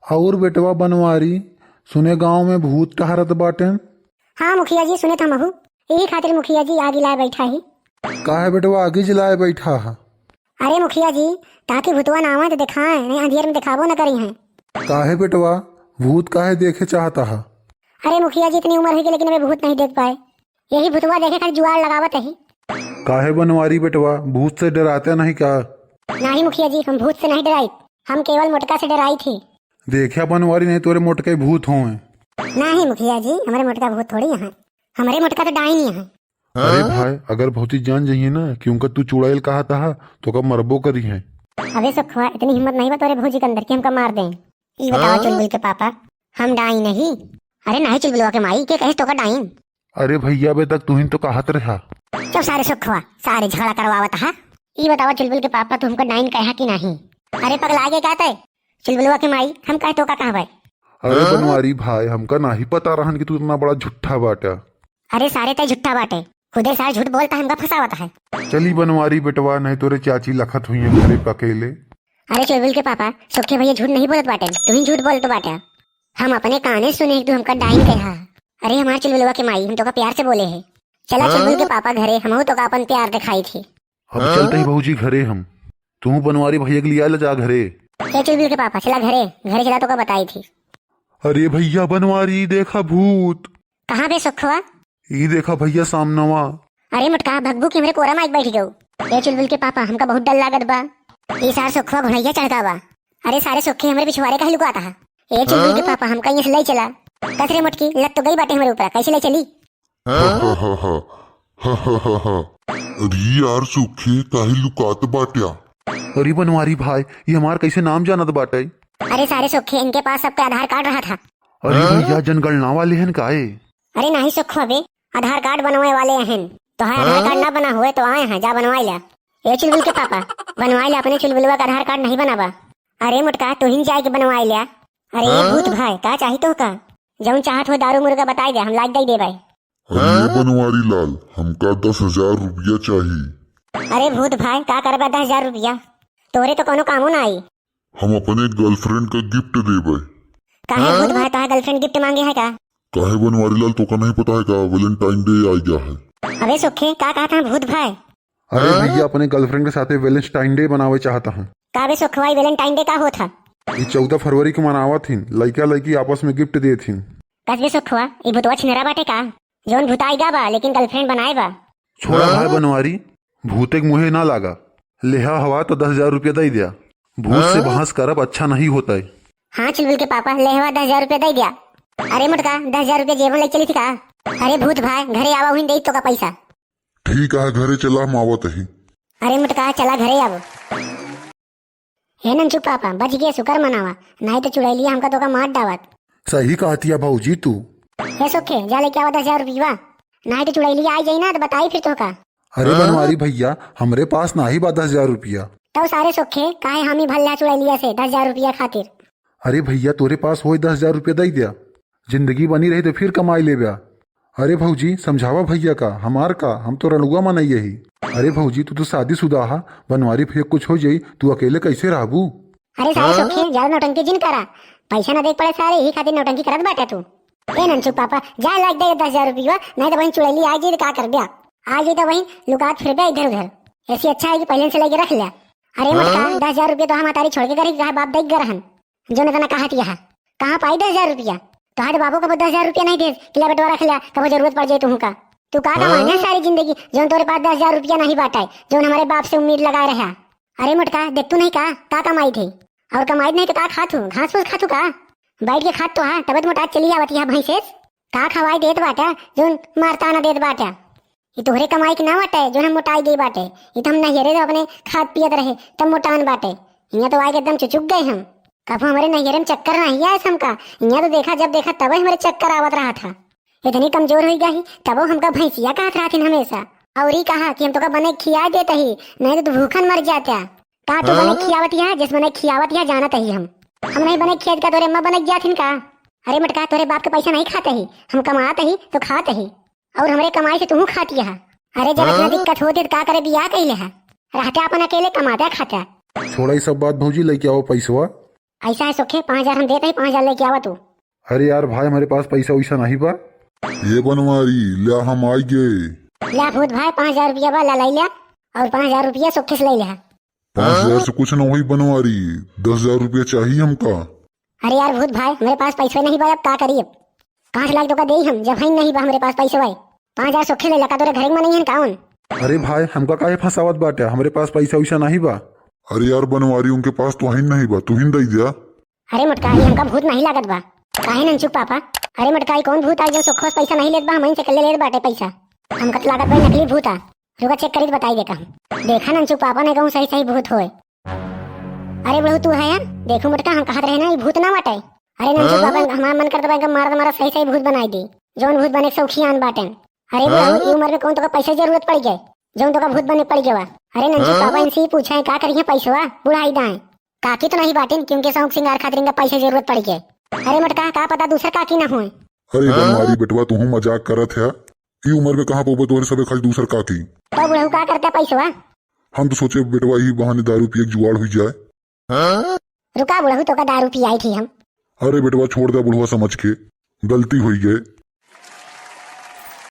और बेटवा बनवारी, सुने गांव में भूत टहरत बाटेन। हाँ मुखिया जी, सुने था महू, यही खातिर मुखिया जी आगे लाए बैठा ही। काहे बेटवा आगे जलाए बैठा है? अरे मुखिया जी, ताकि भूतवा ना आवे तो दिखाए, नहीं अंधियर में दिखाबो न करी हैं। काहे बेटवा भूत काहे देखे चाहता है? अरे मुखिया जी, इतनी उम्र हो गई लेकिन अभी भूत नहीं देख पाए। यही भूतवा देखे खाली जुआर लगावत ही। काहे बनवारी बेटवा, भूत से डराते नहीं क्या? नहीं मुखिया जी, हम भूत से नहीं डराई, हम केवल मोटका से डराई थी। देखिया बनवारी, नहीं तोरे मोटके भूत हों। नहीं मुखिया जी, हमारे मोटका भूत थोड़ी यहाँ, हमारे मोटका तो डाइन ही है। अरे भाई, अगर भौती जान जाइए ना क्योंकि तू चुड़ैल कहा था तो कब मरबो करी है। अबे सखुआ, इतनी हिम्मत नहीं बा तोरे भौजी के अंदर की हमका मार दें। ये बताओ चुलबुल के पापा, हम डाइन नहीं। अरे नहीं चुलबुलवा के माई के कहे तो का डाइन। अरे भैया बे तक तू ही तो कहत रहा। चुप सारे सखुआ, सारे झगड़ा करवावत हा। ये बताओ चुलबुल के पापा, तुमको डाइन कहा कि नहीं? अरे पगला के कहते चुलबुलवा के माई, हम कहे तो का कहबे? अरे बनवारी भाई, हमका नहीं पता रहन कि तू इतना बड़ा झूठा बाटा। अरे सारे तय झूठा बाटे, खुदे सारे झूठ बोलता, हमका फंसावत है। चली बनवारी बेटवा, नहीं तोरे चाची लखत हुई है घरे पकेले। अरे चुलबुल के पापा, सुखे भैया झूठ नहीं बोलत बाटे, तू ही झूठ बोलत बाटे। हम अपने काने सुने तू हमका डाइन कहा। अरे हमारे चुलबुलवा के माई, हम तो का प्यार से बोले है। चला चुलबुल के पापा घरे, हम तो का अपन प्यार दिखाई थी। अब चलते ही बहूजी घरे हम। तू बनवारी भैया के लिया ले जा घरे। चुलबुल के पापा चला घरे, घरे चला तो का बताई थी। अरे भैया बनवारी देखा भूत। कहाँ बे सुखवा? ये देखा भैया सामनवा। अरे मुटका भगबू की हमरे कोरा माइक बैठ गयो। ये चुलबुल के पापा, हमका बहुत डर लागत बा। ये सार सुखवा घुड़ैया चढ़ता बा। अरे सारे सुखे हमरे पिछवाड़े का लुकाता है। ये चुलबुल के पापा, हमका यहाँ से ले चला। कसरे मुटकी लत तो गई बाटे हमारे ऊपर, कैसे ले चली? अरे यार सूखे काहे लुकात बाट्या। अरे बनवारी भाई, ये हमार कैसे नाम जानत बाटे? अरे सारे सुखे, इनके पास सबका आधार कार्ड रहा था। अरे भैया जनगणना वाले हैं काहे? अरे नहीं सुखवा बे, आधार कार्ड बनवाए वाले हैं। तो है आधार कार्ड ना बना हुए तो आए हैं, जा बनवाई ला। ये चुलबुल के पापा, बनवाई ला अपने चुलबुलवा का आधार कार्ड नहीं बनावा। अरे मुटका तू ही जाए के बनवाई लिया। अरे भूत भाई, का चाहिए तो का? जौन चाहत हो दारू मुर्गा बताई दे, हम लाद दे देबै। अरे बनवारी लाल, हमका 10,000 रुपया चाहिए। अरे भूत भाई, का करबा 10,000 रुपया? तोरे तो कोनो कामो ना आई। हम अपने गर्लफ्रेंड का गिफ्ट देबे। काहे भूत भाई, ताहे गर्लफ्रेंड गिफ्ट मांगे है का? काहे बनवारी लाल, तो का नहीं पता है का वैलेंटाइन डे आ गया है। अबे सुखे, का कहा था भूत भाई? अरे भैया अपने गर्लफ्रेंड के साथ वैलेंटाइन डे मनावे चाहता हूँ। का बे सुखवाई, वैलेंटाइन डे का होता? ये 14 फरवरी को मनावा थी, लड़का लड़की आपस में गिफ्ट दे थी। कसबे सुखवा, ये भूतवा छिनरा बाटे का? जौन भूताई गा बा लेकिन गर्लफ्रेंड बनाए बा। छोड़ा भाई बनवारी, भूत एक मुहे ना लगा। लेहा हवा तो 10,000 रुपया दे दिया। भूत से बहस करब अच्छा नहीं होता है। हाँ चुलबुल के पापा, ले हवा 10,000 रुपया दे दिया। अरे मुटका 10,000 रुपया जेब में ले चली थी का? अरे भूत भाई, घरे आवा हुई दे तो का पैसा। ठीक है घरे चला, हम आवत ही। अरे मुटका चला घरे आवो। हे नंचू पापा, बच गए, शुक्र मनावा, नहीं तो चुड़ैलिया हमका तो का मार डावत। सही कहती है भाऊजी तू। हे सुखे, जा लेके आवा 10,000 रुपया, नहीं तो चुड़ैलिया आई जाई ना तो बताई फिर तो का। अरे बनवारी भैया, हमरे पास ना ही बा 10,000 रुपया। तो सारे सुखे काहे हम ही भल्ला चुड़ैलिया से 10,000 रुपया खातिर। अरे भैया तोरे पास हो 10,000 रुपया दे दिया, जिंदगी बनी रही तो फिर कमाई ले ब्या। अरे भौजी समझावा भैया का, हमार का, हम तो रणुआ में नहीं यही। अरे भौजी तू तो शादीशुदा हा, बनवारी भैया कुछ हो जाई तू अकेले कैसे रहबू? अरे सारे सुखे, ज्यादा नौटंकी जिन करा, पैसा ना देख पड़े सारे ही खातिर नौटंकी करत बाटे तू। ए नंचू पापा, जा लाग दे 10,000 रुपया, नहीं तो वहीं चुड़ैली आ जाई तो का कर ब्या। आ जाई तो वहीं लुकात फिर ब्या इधर उधर। ऐसी अच्छा है कि पहले से लेके रख लिया। अरे मटका 10,000 रुपया तो हम तारी छोड़ के गरीब रहा बाप देख गरहन जो न तना कहा तिया कहाँ पाई 10,000 रुपया? तो हमारे बाबू को 10,000 रुपया नहीं दे, किला बटवा रख लिया, कब जरूरत पड़ जाए तुमका। तू का कमाना सारी जिंदगी, जो तोरे पास 10,000 रुपया नहीं बांटा, जो हमारे बाप से उम्मीद लगाए रहा। अरे मुटका देख तू नहीं का कमाई थे, और कमाई नहीं तो का खातू, घास फूस खातू का? बैठ के खात तो हाँ, तबत मोटा चली आवती है भैंसे का खवाई देत बाटा, जो मारता ना देत बाटा। ये तोहरे कमाई के ना बाटे जो हम मोटाई गई बाटे। ये तो हम नहियरे तो अपने खाद पियत रहे तब मोटान बाटे। यहाँ तो आगे एकदम चुचुक गए हम। कब हमारे नहियरे में चक्कर नहीं आया हमका, यहाँ तो देखा जब देखा तब हमारे चक्कर आवत रहा था। इतनी कमजोर हो गई तब हमका भैंसिया कहत रहा थी हमेशा। और ही कहा कि हम तो का बने खिया देते ही, नहीं तो भूखन मर जाता। कहा तो बने खियावत यहाँ, जिस बने खियावत यहाँ जानत ही हम नहीं बने खेत का तोरे अम्मा बने जाथिन का। अरे मटका तोरे बाप के पैसा नहीं खाते ही, हम कमाते ही तो खाते ही, और हमारे कमाई से तू खाती है। अरे जब इतना दिक्कत होती तो का करे बिया कहले है, रहते अपन अकेले कमाते खाता। छोड़ा ये सब बात भौजी, लेके आओ पैसवा। ऐसा है सुखे 5,000 हम देते ही 5,000 लेके आवा तू। अरे यार भाई हमारे पास पैसा वैसा नहीं बा। ये बनवारी ल्या हम आई गए। ला भूत भाई 5,000 रुपया बा ला लिया और 5,000 रुपया सुखे से ले लिया। 5,000 से कुछ न हुई बनवारी, 10,000 रुपया चाहिए हमका। अरे यार भूत भाई मेरे पास पैसे नहीं बा, अब का करिए? 5 लाख तो का दे हम जब नहीं बा हमारे पास पैसे भाई। 5,000 सुखे ले लगा तोरे घर में नहीं है कौन? अरे भाई हमका काहे फंसावत बाटे, हमारे पास पैसा वैसा नहीं बा। अरे यार बनवारी उनके पास तो ही नहीं बा, तू ही दई दिया। अरे मटकाई हमका भूत नहीं लागत बा। काहे नंचू पापा? अरे मटकाई कौन भूत आई जो सुखोस पैसा नहीं लेत बा, हम से कल्ले लेत बाटे पैसा। हमका तो लागत बा नकली भूत आ। रुका चेक करी बताई देता हम। देखा नंचू पापा ने कहूँ सही सही भूत होए। अरे बहू तू है यार, देखो मटका हम कहत रहे ना ये भूत ना बाटे। अरे नंचू पापा हमारा मन करता बा मार मारा सही सही भूत बनाई दी, जौन भूत बने सौखियान बाटे। अरे बहू ई उम्र में कौन तो का पैसा जरूरत पड़ गए, जौन तो का भूत बने पड़ गया। अरे नंचू पापा इनसे ही पूछा है का करिए पैसा बुढ़ाई दाएं। काकी तो नहीं बाटेन क्योंकि शौक सिंगार खातिर इनका पैसा जरूरत पड़ गए। अरे मटका का पता दूसरा काकी ना हुए। अरे बनवारी बेटवा तू मजाक करत है, ई उम्र में कहाँ पोबे तोरे सबे खाली दूसर काकी। तो बुढ़ऊ का करता पैसा? हम तो सोचे बेटवा ही बहाने दारू पिए के जुआड़ हुई जाए। रुका बुढ़ऊ तो का दारू पियाई थी हम। अरे बेटवा छोड़ दे बुढ़वा समझ के, गलती हुई गए।